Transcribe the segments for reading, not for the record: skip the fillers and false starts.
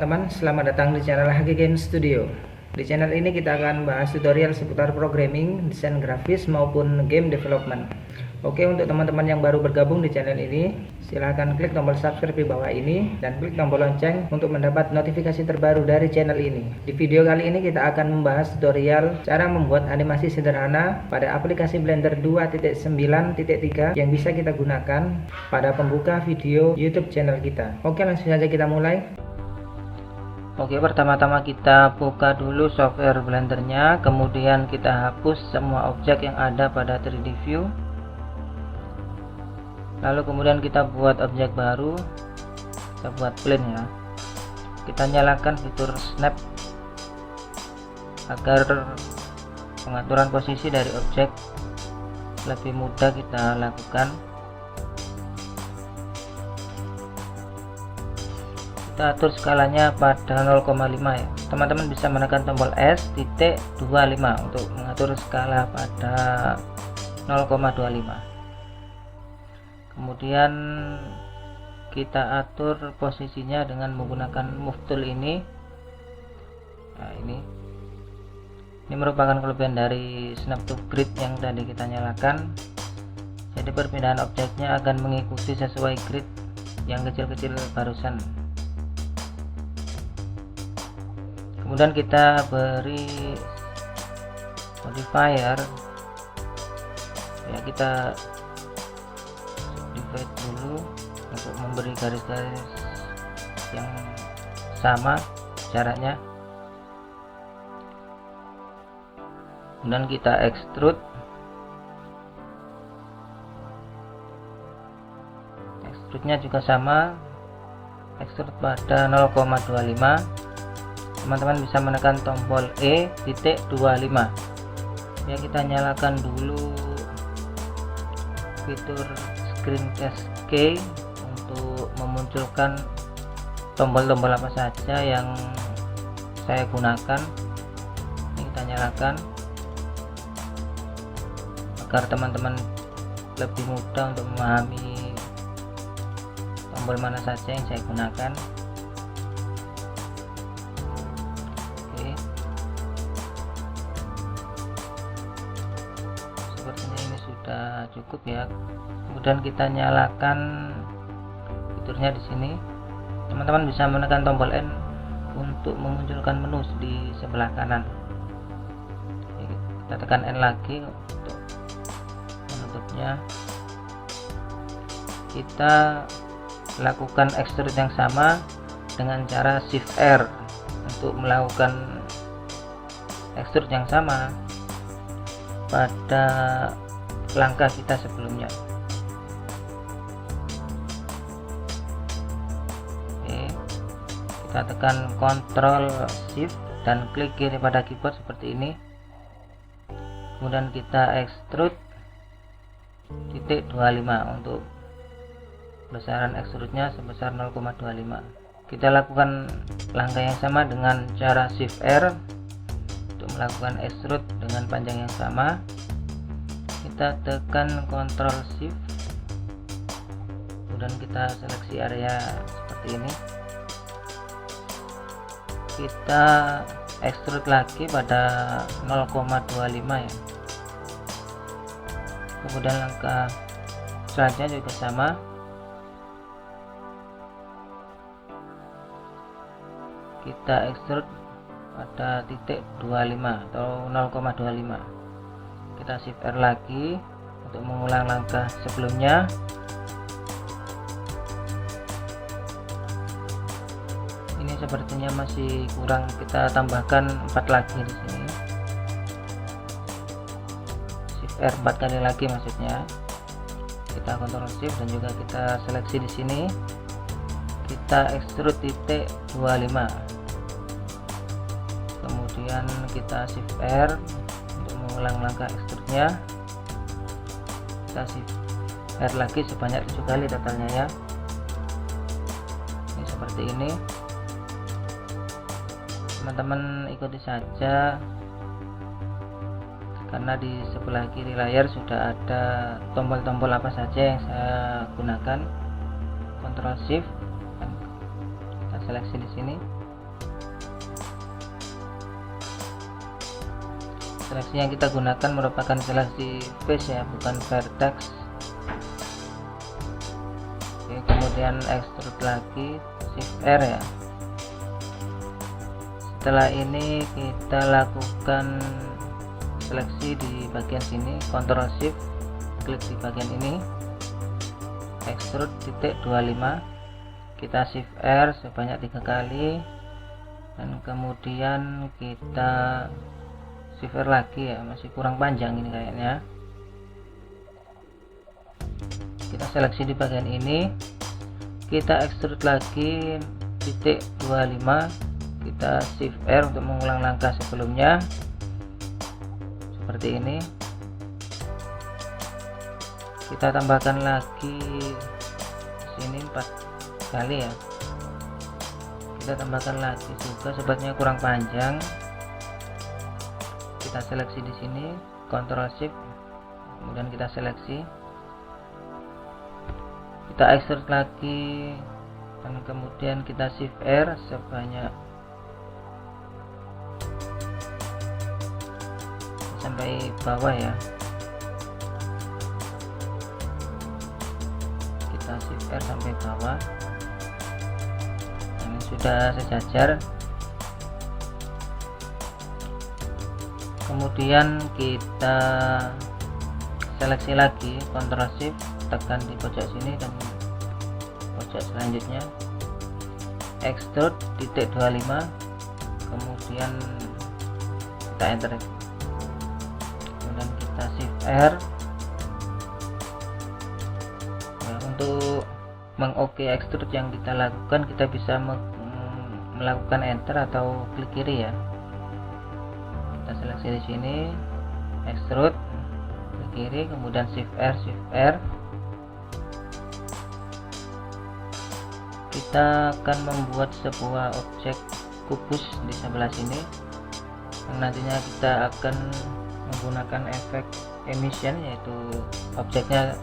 teman-teman, selamat datang di channel HG Game Studio. Di channel ini kita akan bahas tutorial seputar programming, desain grafis maupun game development. Oke, untuk teman-teman yang baru bergabung di channel ini, silahkan klik tombol subscribe di bawah ini dan klik tombol lonceng untuk mendapat notifikasi terbaru dari channel ini. Di video kali ini kita akan membahas tutorial cara membuat animasi sederhana pada aplikasi Blender 2.9.3 yang bisa kita gunakan pada pembuka video YouTube channel kita. Oke, langsung saja kita mulai. Oke, pertama-tama kita buka dulu software Blendernya, kemudian kita hapus semua objek yang ada pada 3D view. Lalu kemudian kita buat objek baru, kita buat plane ya. Kita nyalakan fitur snap agar pengaturan posisi dari objek lebih mudah kita lakukan. Kita atur skalanya pada 0,5 ya. Teman-teman bisa menekan tombol S.25 untuk mengatur skala pada 0,25. Kemudian kita atur posisinya dengan menggunakan move tool ini. Nah, ini merupakan kelebihan dari snap to grid yang tadi kita nyalakan. Jadi perpindahan objeknya akan mengikuti sesuai grid yang kecil-kecil barusan. Kemudian kita beri modifier ya, kita divide dulu untuk memberi garis-garis yang sama jaraknya. Kemudian kita extrude nya juga sama, extrude pada 0,25. Teman-teman bisa menekan tombol E.25 ya. Kita nyalakan dulu fitur screen cascade untuk memunculkan tombol-tombol apa saja yang saya gunakan. Ini kita nyalakan agar teman-teman lebih mudah untuk memahami tombol mana saja yang saya gunakan. Sudah cukup ya. Kemudian kita nyalakan fiturnya di sini. Teman-teman bisa menekan tombol N untuk memunculkan menu di sebelah kanan. Kita tekan N lagi untuk menutupnya. Kita lakukan extrude yang sama dengan cara Shift R untuk melakukan extrude yang sama pada langkah kita sebelumnya. Oke, kita tekan Ctrl Shift dan klik kiri pada keyboard seperti ini. Kemudian kita extrude titik 25 untuk besaran extrude-nya sebesar 0,25. Kita lakukan langkah yang sama dengan cara Shift R untuk melakukan extrude dengan panjang yang sama. Kita tekan Ctrl Shift, kemudian kita seleksi area seperti ini. Kita extrude lagi pada 0,25 ya. Kemudian langkah selanjutnya juga sama. Kita extrude pada titik 25 atau 0,25. Kita Shift R lagi untuk mengulang langkah sebelumnya. Ini sepertinya masih kurang, kita tambahkan 4 lagi di sini. Shift R 4 kali lagi maksudnya. Kita Ctrl Shift dan juga kita seleksi di sini. Kita extrude titik 25. Kemudian kita Shift R mengulang langkah extrude-nya. Kita Shift R lagi sebanyak 7 kali totalnya ya. Ini seperti ini. Teman-teman ikuti saja karena di sebelah kiri layar sudah ada tombol-tombol apa saja yang saya gunakan. Ctrl Shift, kita seleksi di sini. Seleksi yang kita gunakan merupakan seleksi face ya, bukan vertex. Oke, kemudian extrude lagi, shift R ya. Setelah ini kita lakukan seleksi di bagian sini, Ctrl Shift, klik di bagian ini, extrude titik 25, kita shift R sebanyak 3 kali, dan kemudian kita shift R lagi ya, masih kurang panjang ini kayaknya. Kita seleksi di bagian ini, kita extrude lagi titik 25, kita shift R untuk mengulang langkah sebelumnya seperti ini. Kita tambahkan lagi sini 4 kali ya, kita tambahkan lagi juga, sepertinya kurang panjang. Kita seleksi di sini, Ctrl Shift, kemudian kita seleksi, kita extrude lagi, dan kemudian kita shift R sebanyak sampai bawah ya, kita shift R sampai bawah. Ini sudah sejajar. Kemudian kita seleksi lagi, Ctrl Shift, tekan di pojok sini dan pojok selanjutnya, extrude titik 25, kemudian kita enter, kemudian kita shift R. Nah, untuk meng-OK extrude yang kita lakukan, kita bisa melakukan enter atau klik kiri ya. Kita seleksi di sini, extrude, klik kiri, kemudian shift R. Kita akan membuat sebuah objek kubus di sebelah sini, yang nantinya kita akan menggunakan efek emission, yaitu objeknya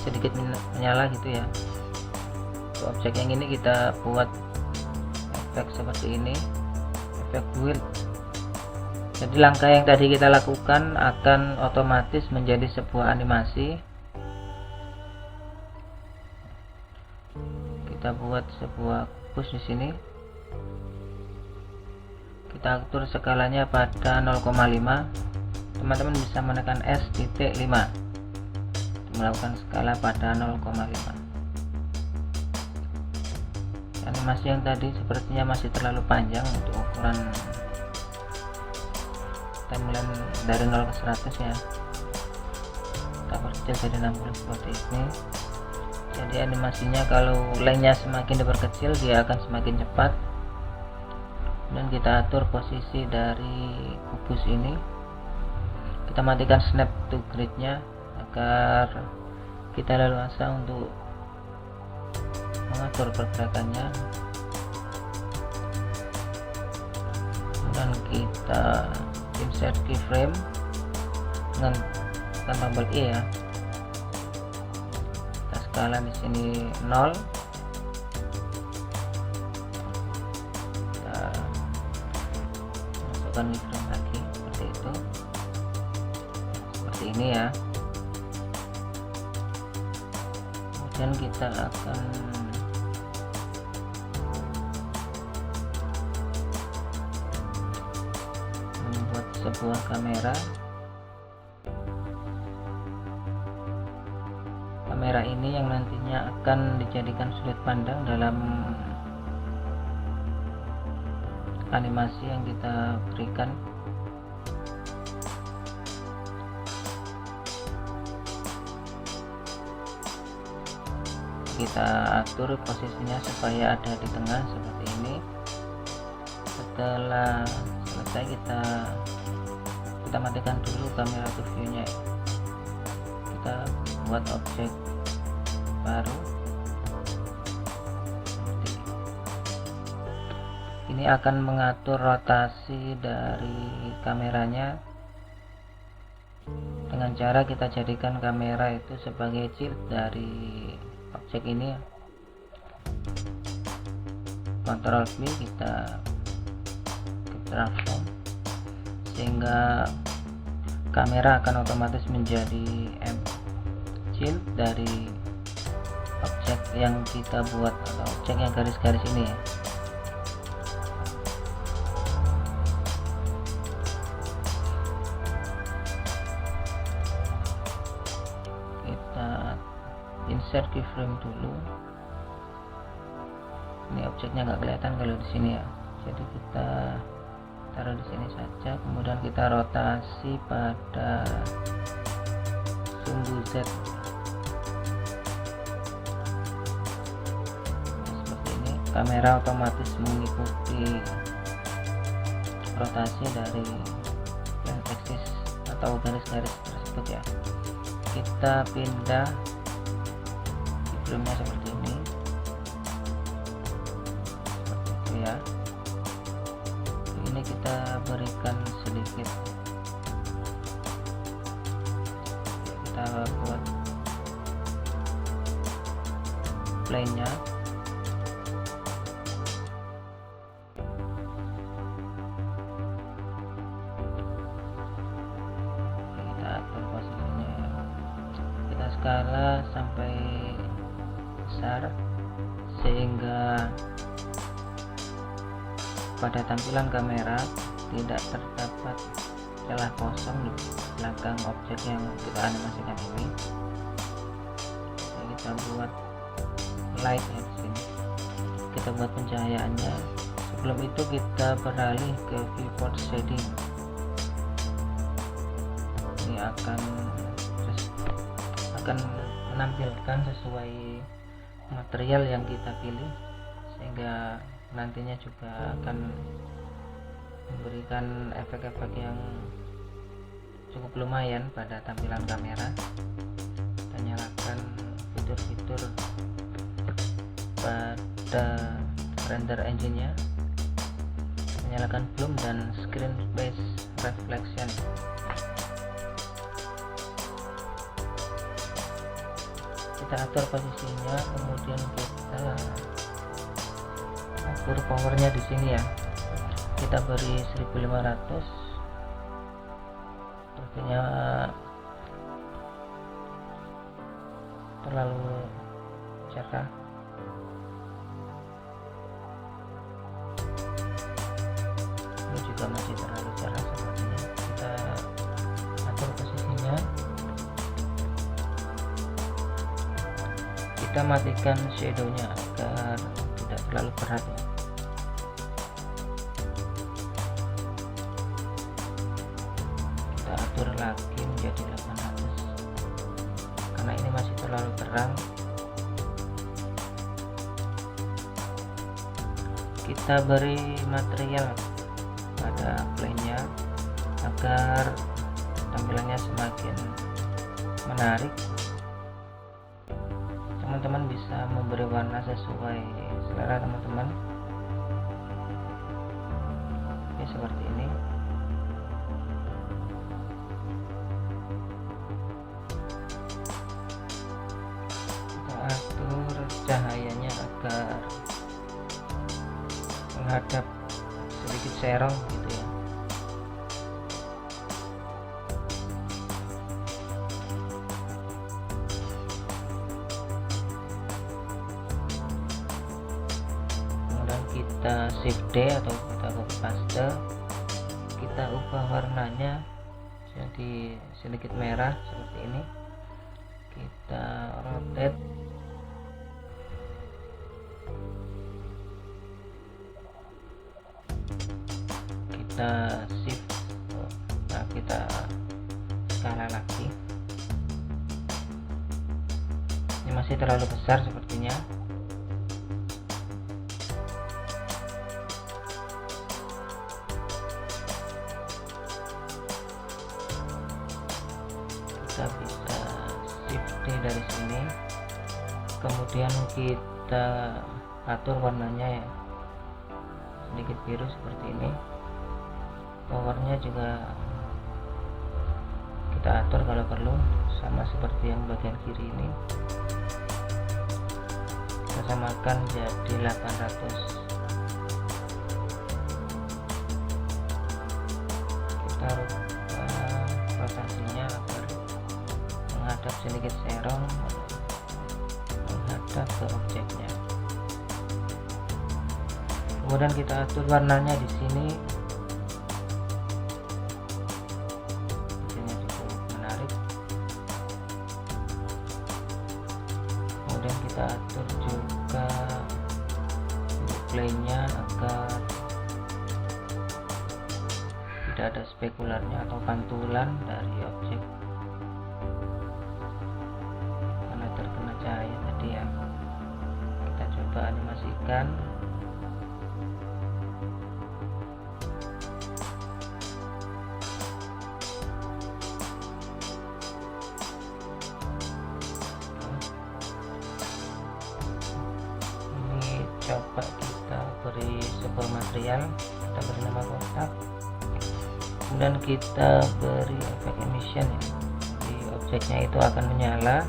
sedikit menyala gitu ya. Untuk objek yang ini kita buat efek seperti ini, efek build. Jadi langkah yang tadi kita lakukan akan otomatis menjadi sebuah animasi. Kita buat sebuah kubus di sini. Kita atur skalanya pada 0,5. Teman-teman bisa menekan S.5 melakukan skala pada 0,5. Animasi yang tadi sepertinya masih terlalu panjang untuk ukuran timeline dari 0 ke 100 ya. Kita perkecil jadi 60 seperti ini. Jadi animasinya kalau lengthnya semakin diperkecil, dia akan semakin cepat. Dan kita atur posisi dari kubus ini. Kita matikan snap to grid nya agar kita leluasa untuk mengatur pergerakannya. Dan kita insert keyframe dengan tekan tombol E ya. Kita skala di sini 0. Kita masukkan keyframe lagi seperti itu. Seperti ini ya. Kemudian kita akan membuat sebuah kamera. Kamera ini yang nantinya akan dijadikan sudut pandang dalam animasi yang kita berikan. Kita atur posisinya supaya ada di tengah seperti ini. Setelah selesai, kita matikan dulu kamera to view nya. Kita buat objek baru. Ini akan mengatur rotasi dari kameranya dengan cara kita jadikan kamera itu sebagai child dari objek ini. Ctrl V, kita transform sehingga kamera akan otomatis menjadi child dari objek yang kita buat atau objek yang garis-garis ini ya. Kita insert keyframe dulu. Ini objeknya nggak kelihatan kalau di sini ya, jadi kita taruh di sini saja. Kemudian kita rotasi pada sumbu Z seperti ini. Kamera otomatis mengikuti rotasi dari yang axis atau garis-garis tersebut ya. Kita pindah keyframe-nya seperti ini, seperti itu ya. Ini kita berikan sedikit, kita buat plane-nya. Kita atur posisinya ya. Kita skala sampai besar sehingga pada tampilan kamera tidak terdapat celah kosong di belakang objek yang kita animasikan ini. Jadi kita buat light ya di sini. Kita buat pencahayaannya. Sebelum itu kita beralih ke viewport shading. Ini akan menampilkan sesuai material yang kita pilih, sehingga nantinya juga akan memberikan efek-efek yang cukup lumayan pada tampilan kamera. Kita nyalakan fitur-fitur pada render engine-nya, menyalakan bloom dan screen space reflection. Kita atur posisinya, kemudian kita atur powernya di sini ya. Kita beri 1500, tentunya terlalu cerah. Ini juga masih terlalu cerah sepertinya. Kita atur posisinya. Kita matikan shadow-nya agar tidak terlalu berat ya. Kita atur lagi menjadi 800 karena ini masih terlalu terang. Kita beri material pada plane-nya agar tampilannya semakin menarik. Teman-teman bisa memberi warna sesuai selera teman-teman. Ini seperti ini. Kita atur cahayanya agar menghadap sedikit serong gitu ya. Kita shift D atau kita copy paste, kita ubah warnanya jadi sedikit merah seperti ini. Kita rotate, kita shift, nah kita skala lagi. Ini masih terlalu besar sepertinya. Kita bisa shift D dari sini, kemudian kita atur warnanya ya, sedikit biru seperti ini. Powernya juga kita atur kalau perlu, sama seperti yang bagian kiri ini. Kita samakan jadi 800. Kita rubah rotasinya agar menghadap sedikit serong menghadap ke objeknya. Kemudian kita atur warnanya di sini. Ini cukup menarik. Kemudian kita atur juga untuk play-nya agar tidak ada spekularnya atau pantulan dari objek karena terkena cahaya tadi ya. Kita coba animasikan. Ini coba kita beri sebuah material, kita beri nama kotak, kemudian kita beri efek emission ya. Di objeknya itu akan menyala.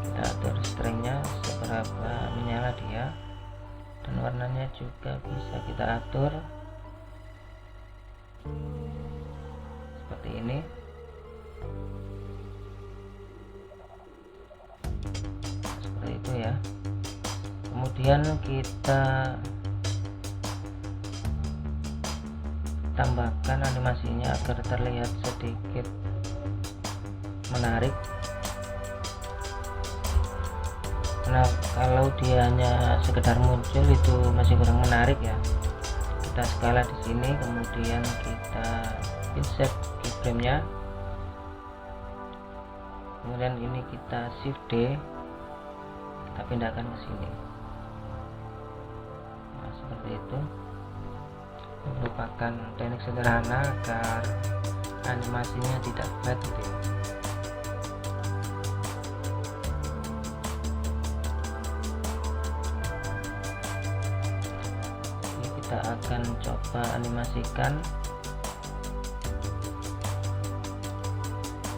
Kita atur strength-nya seberapa menyala dia, dan warnanya juga bisa kita atur seperti ini. Seperti itu ya. Kemudian kita tambahkan animasinya agar terlihat sedikit menarik. Nah, kalau dia hanya sekedar muncul itu masih kurang menarik ya. Kita skala di sini, kemudian kita insert keyframe-nya. Kemudian ini kita shift D, kita pindahkan ke sini. Nah, seperti itu. Merupakan teknik sederhana agar animasinya tidak flat gitu ya. Ini kita akan coba animasikan.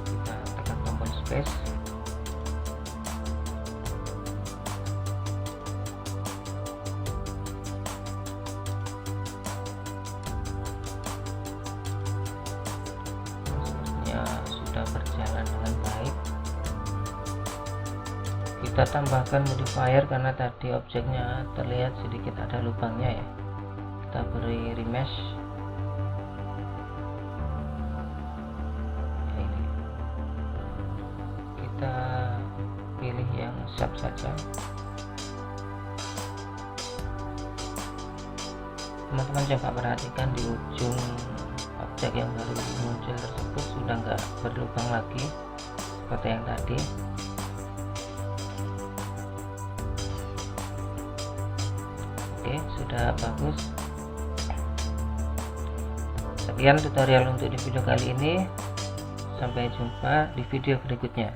Kita tekan tombol space. Sudah berjalan dengan baik. Kita tambahkan modifier karena tadi objeknya terlihat sedikit ada lubangnya ya. Kita beri remesh. Ya, ini. Kita pilih yang sharp saja. Teman-teman coba perhatikan di ujung objek yang baru muncul tersebut sudah nggak berlubang lagi seperti yang tadi. Oke, sudah bagus. Sekian tutorial untuk di video kali ini. Sampai jumpa di video berikutnya.